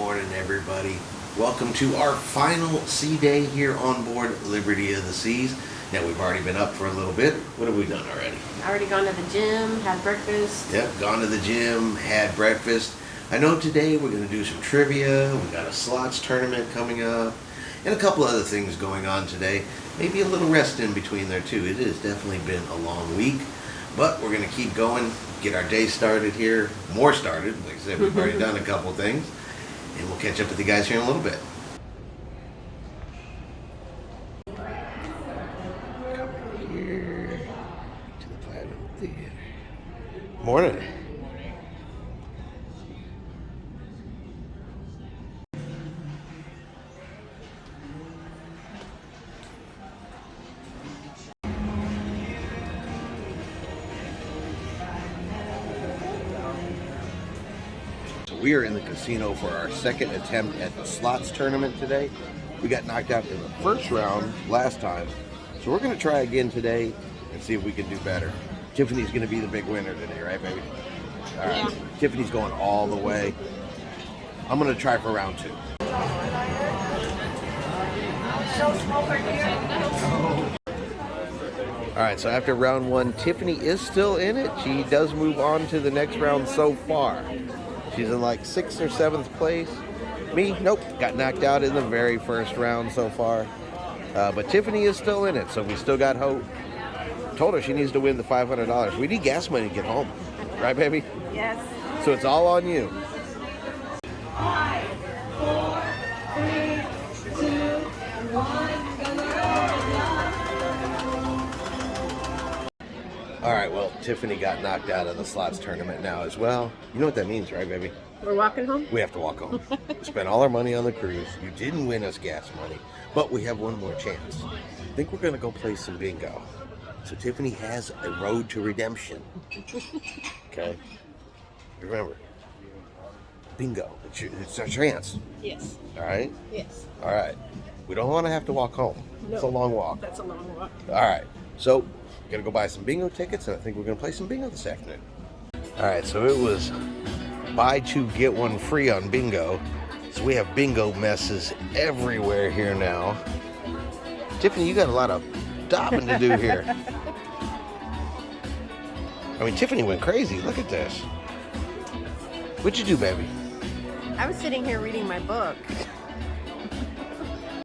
morning, everybody. Welcome to our final sea day here on board Liberty of the Seas. Now, we've already been up for a little bit. What have we done already? Already gone to the gym, had breakfast. Yep, gone to the gym, had breakfast. I know today we're going to do some trivia. We got a slots tournament coming up and a couple other things going on today. Maybe a little rest in between there, too. It has definitely been a long week, but we're going to keep going, get our day started here, more started. Like I said, we've already done a couple things, and we'll catch up with you guys here in a little bit. Come here to the Platinum Theater. Morning. We are in the casino for our second attempt at the slots tournament today. We got knocked out in the first round last time, so we're going to try again today and see if we can do better. Tiffany's going to be the big winner today, right, baby? All right. Yeah. Tiffany's going all the way. I'm going to try for round two. All right, so after round one, Tiffany is still in it. She does move on to the next round so far. She's in like 6th or 7th place. Me, nope, got knocked out in the very first round so far. But Tiffany is still in it, so we still got hope. Told her she needs to win the $500. We need gas money to get home. Right, baby? Yes. So it's all on you. 5, 4, 3, 2, 1. All right, well, Tiffany got knocked out of the slots tournament now as well. You know what that means, right, baby? We're walking home? We have to walk home. Spent all our money on the cruise. You didn't win us gas money, but we have one more chance. I think we're going to go play some bingo. So Tiffany has a road to redemption. Okay? Remember, bingo. It's our chance. Yes. All right? Yes. All right. We don't want to have to walk home. No. It's a long walk. That's a long walk. All right. So, gonna go buy some bingo tickets, and I think we're gonna play some bingo this afternoon. All right, so it was buy two get one free on bingo. So we have bingo messes everywhere here now. Tiffany, you got a lot of stopping to do here. I mean, Tiffany went crazy. Look at this. What'd you do, baby? I was sitting here reading my book.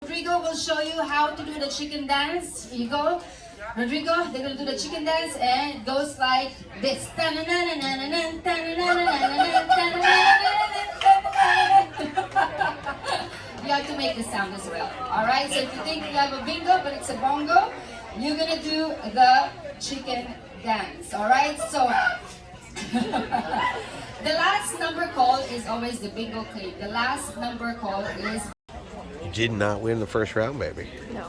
Rodrigo will show you how to do the chicken dance. Here you go. Rodrigo, they're gonna do the chicken dance, and it goes like this. You have to make the sound as well. Alright, so if you think you have a bingo, but it's a bongo, you're gonna do the chicken dance. Alright, so the last number call is always the bingo claim. The last number call is. You did not win the first round, baby. No.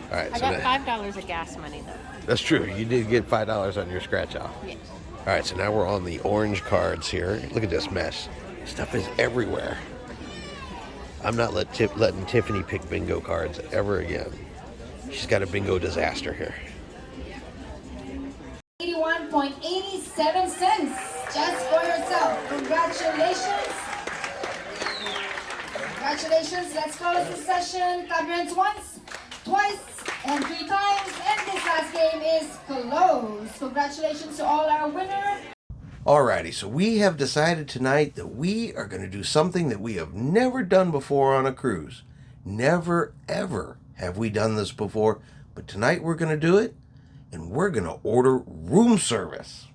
All right, I got $5 of gas money, though. That's true. You did get $5 on your scratch off. Yes. All right, so now we're on the orange cards here. Look at this mess. Stuff is everywhere. I'm not letting Tiffany pick bingo cards ever again. She's got a bingo disaster here. 81.87 cents just for yourself. Congratulations. Congratulations. Let's close the session. Clap your hands once, twice, and 3 times. And this last game is closed. Congratulations to all our winners. Alrighty, so we have decided tonight that we are going to do something that we have never done before on a cruise. Never, ever have we done this before, but tonight we're going to do it, and we're going to order room service.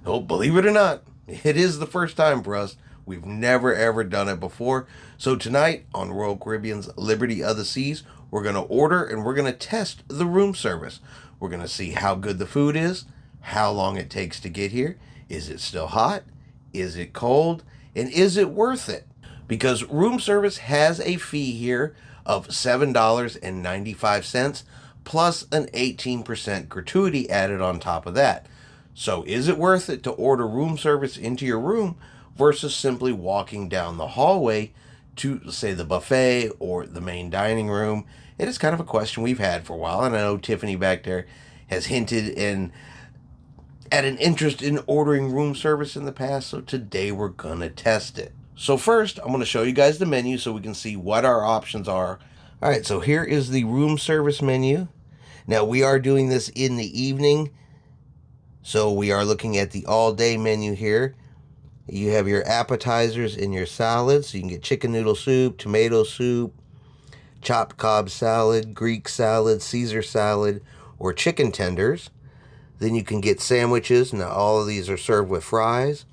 Oh, believe it or not, it is the first time for us. We've never, ever done it before. So tonight on Royal Caribbean's Liberty of the Seas, we're going to order and we're going to test the room service. We're going to see how good the food is, how long it takes to get here. Is it still hot? Is it cold? And is it worth it? Because room service has a fee here of $7.95 plus an 18% gratuity added on top of that. So is it worth it to order room service into your room versus simply walking down the hallway to, say, the buffet or the main dining room? It is kind of a question we've had for a while, and I know Tiffany back there has hinted at an interest in ordering room service in the past, so today we're gonna test it. So first, I'm going to show you guys the menu so we can see what our options are. All right, so here is the room service menu. Now, we are doing this in the evening, so we are looking at the all-day menu here. You have your appetizers and your salads. So you can get chicken noodle soup, tomato soup, chopped Cobb salad, Greek salad, Caesar salad, or chicken tenders. Then you can get sandwiches. Now, all of these are served with fries.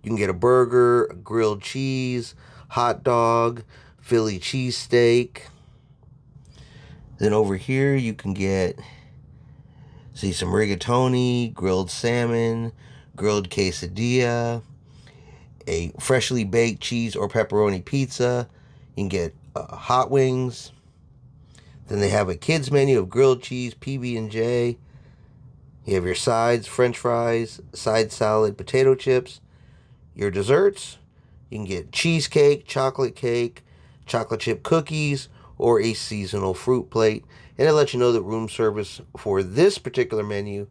You can get a burger, grilled cheese, hot dog, Philly cheesesteak. Then over here you can get, see, some rigatoni, grilled salmon, grilled quesadilla, a freshly baked cheese or pepperoni pizza. You can get hot wings. Then they have a kids menu of grilled cheese, PB&J. You have your sides, french fries, side salad, potato chips. Your desserts, you can get cheesecake, chocolate chip cookies, or a seasonal fruit plate. And it lets you know that room service for this particular menu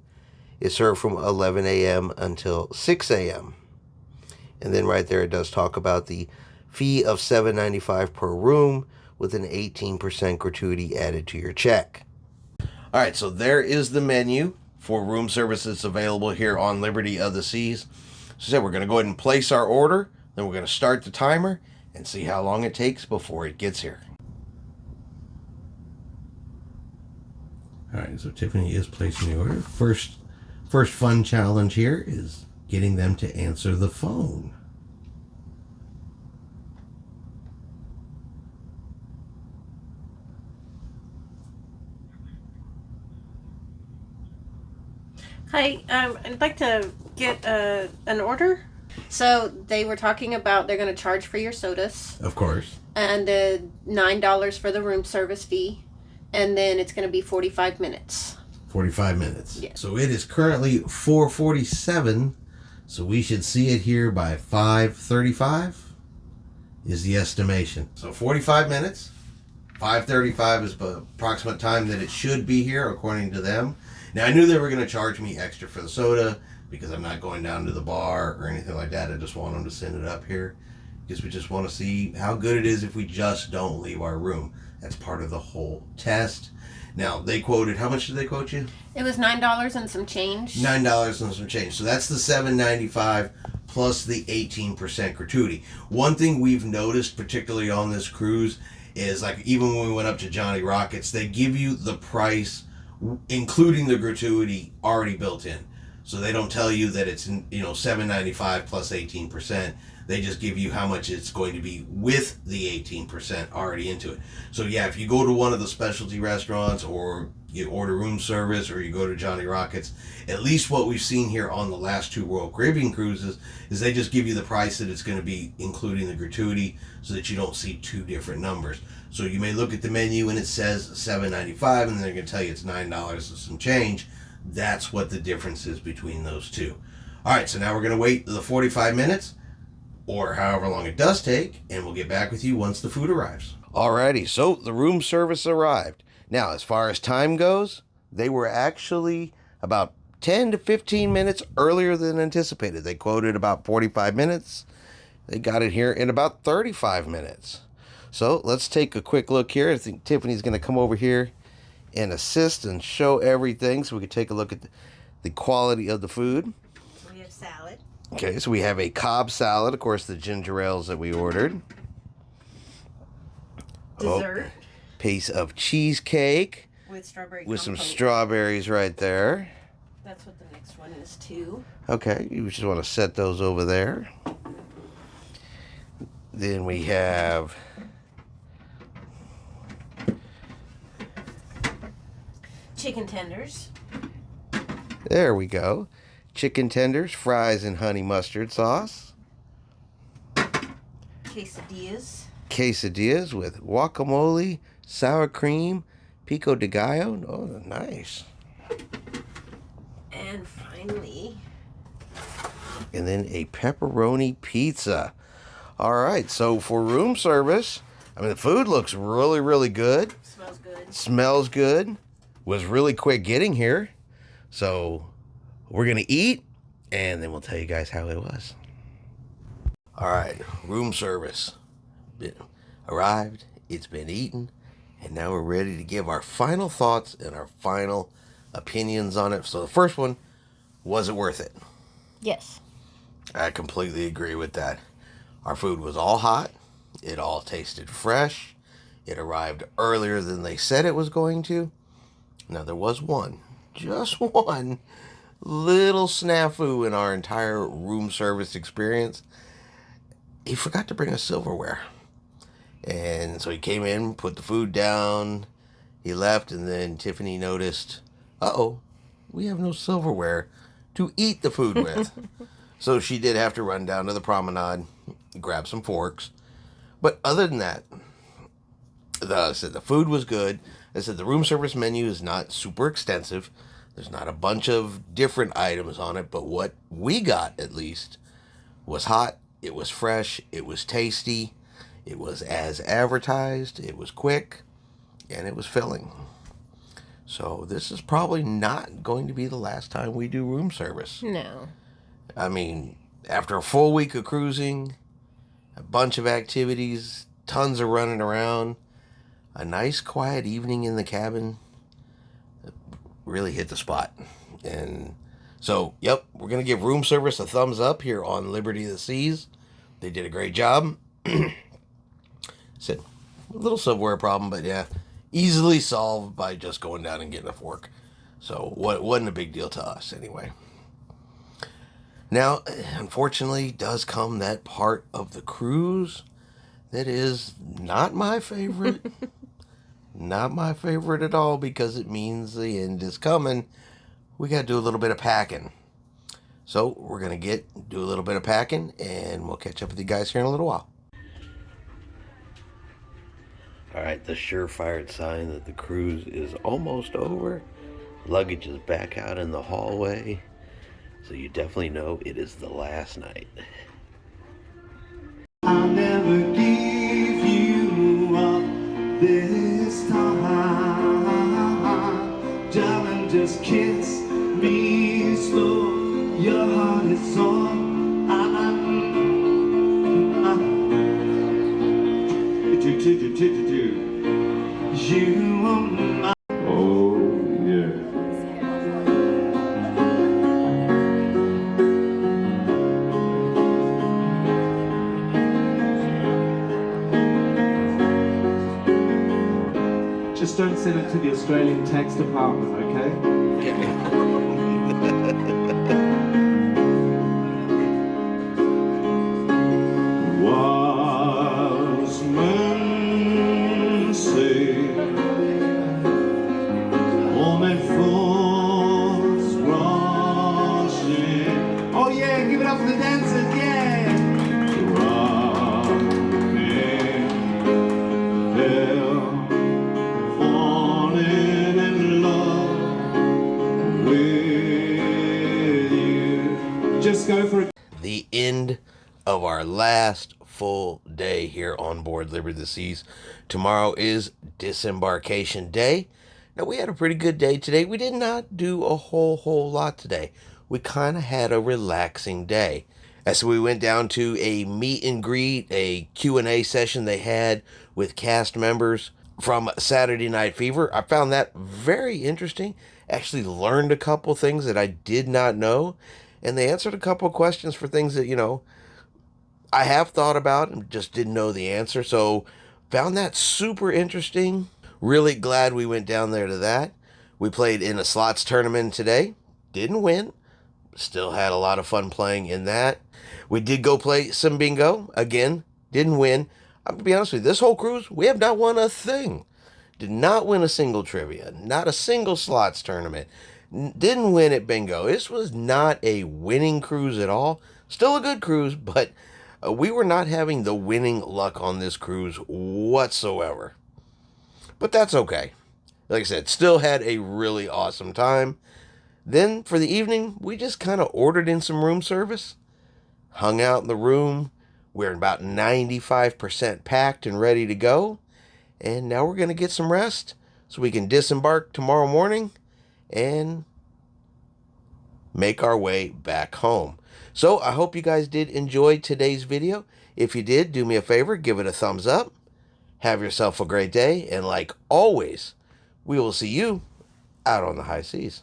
is served from 11 a.m. until 6 a.m. And then right there it does talk about the fee of $7.95 per room with an 18% gratuity added to your check. All right, so there is the menu for room service that's available here on Liberty of the Seas. So we're going to go ahead and place our order, then we're going to start the timer and see how long it takes before it gets here. All right, so Tiffany is placing the order. First fun challenge here is getting them to answer the phone. Hi, I'd like to get an order. So they were talking about they're going to charge for your sodas. Of course. And $9 for the room service fee. And then it's going to be 45 minutes. 45 minutes. Yeah. So it is currently 4:47. So we should see it here by 5:35 is the estimation. So 45 minutes. 5:35 is the approximate time that it should be here according to them. Now, I knew they were going to charge me extra for the soda because I'm not going down to the bar or anything like that. I just want them to send it up here because we just want to see how good it is if we just don't leave our room. That's part of the whole test. Now, they quoted, how much did they quote you? It was $9 and some change. $9 and some change. So that's the $7.95 plus the 18% gratuity. One thing we've noticed, particularly on this cruise, is like even when we went up to Johnny Rockets, they give you the price including the gratuity already built in. So they don't tell you that it's, $7.95 plus 18%. They just give you how much it's going to be with the 18% already into it. So yeah, if you go to one of the specialty restaurants or you order room service or you go to Johnny Rockets, at least what we've seen here on the last two Royal Caribbean cruises is they just give you the price that it's going to be including the gratuity so that you don't see two different numbers. So you may look at the menu and it says $7.95 and then they're going to tell you it's $9 and some change. That's what the difference is between those two. All right, so now we're going to wait the 45 minutes or however long it does take, and we'll get back with you once the food arrives. Alrighty, so the room service arrived. Now, as far as time goes, they were actually about 10 to 15 minutes earlier than anticipated. They quoted about 45 minutes. They got it here in about 35 minutes. So let's take a quick look here. I think Tiffany's going to come over here and assist and show everything so we can take a look at the quality of the food. We have salad. Okay, so we have a Cobb salad, of course, the ginger ales that we ordered. Dessert. Piece of cheesecake With strawberry with some compote. strawberries right there. That's what the next one is too. Okay, you just want to set those over there. Then we have Chicken tenders. there we go. Chicken tenders, fries, and honey mustard sauce. Quesadillas. Quesadillas with guacamole, sour cream, pico de gallo. Oh, nice. And finally, And then a pepperoni pizza. All right, so for room service, I mean, the food looks really, really good. smells good. Smells good. Was really quick getting here. So we're going to eat, and then we'll tell you guys how it was. All right, room service. Arrived, it's been eaten, and now we're ready to give our final thoughts and our final opinions on it. So the first one, was it worth it? Yes. I completely agree with that. Our food was all hot. It all tasted fresh. It arrived earlier than they said it was going to. Now, there was just one little snafu in our entire room service experience. He forgot to bring us silverware. And so he came in, put the food down, he left, and then Tiffany noticed, uh-oh, we have no silverware to eat the food with. So she did have to run down to the promenade, grab some forks. But other than that, I said the food was good. I said the room service menu is not super extensive. There's not a bunch of different items on it, but what we got, at least, was hot, it was fresh, it was tasty, it was as advertised, it was quick, and it was filling. So this is probably not going to be the last time we do room service. No. I mean, after a full week of cruising, a bunch of activities, tons of running around, a nice quiet evening in the cabin really hit the spot. And so, yep, we're going to give room service a thumbs up here on Liberty of the Seas. They did a great job. Said, a little silverware problem, but yeah, easily solved by just going down and getting a fork. So, wasn't a big deal to us anyway. Now, unfortunately, does come that part of the cruise that is not my favorite. Not my favorite at all, because it means the end is coming. We got to do a little bit of packing. So we're going to do a little bit of packing, and we'll catch up with you guys here in a little while. All right, the surefire sign that the cruise is almost over. Luggage is back out in the hallway. So you definitely know it is the last night. I'll never give you up this time. Darling, just kiss me slow. Your heart is on. You are my. Oh, yeah. Just don't send it to the Australian tax department, okay? Wise men say, only fools rushing. Oh yeah, give it up for the dancers, yeah! Running there. Falling in love with you. Just go for it. The end of our last full day here on board Liberty of the Seas. Tomorrow is disembarkation day. Now, we had a pretty good day today. We did not do a whole lot today. We kind of had a relaxing day. As we went down to a meet and greet, a Q&A session they had with cast members from Saturday Night Fever. I found that very interesting. Actually learned a couple things that I did not know. And they answered a couple questions for things that, I have thought about and just didn't know the answer. So found that super interesting. Really glad we went down there to that. We played in a slots tournament today. Didn't win. Still had a lot of fun playing in that. We did go play some bingo. Again, didn't win. I'm going to be honest with you, this whole cruise, we have not won a thing. Did not win a single trivia. Not a single slots tournament. Didn't win at bingo. This was not a winning cruise at all. Still a good cruise, but we were not having the winning luck on this cruise whatsoever. But that's okay. Like I said, still had a really awesome time. Then for the evening, we just kind of ordered in some room service. Hung out in the room. We're about 95% packed and ready to go. And now we're going to get some rest so we can disembark tomorrow morning and make our way back home. So I hope you guys did enjoy today's video. If you did, do me a favor, give it a thumbs up. Have yourself a great day, and like always, we will see you out on the high seas.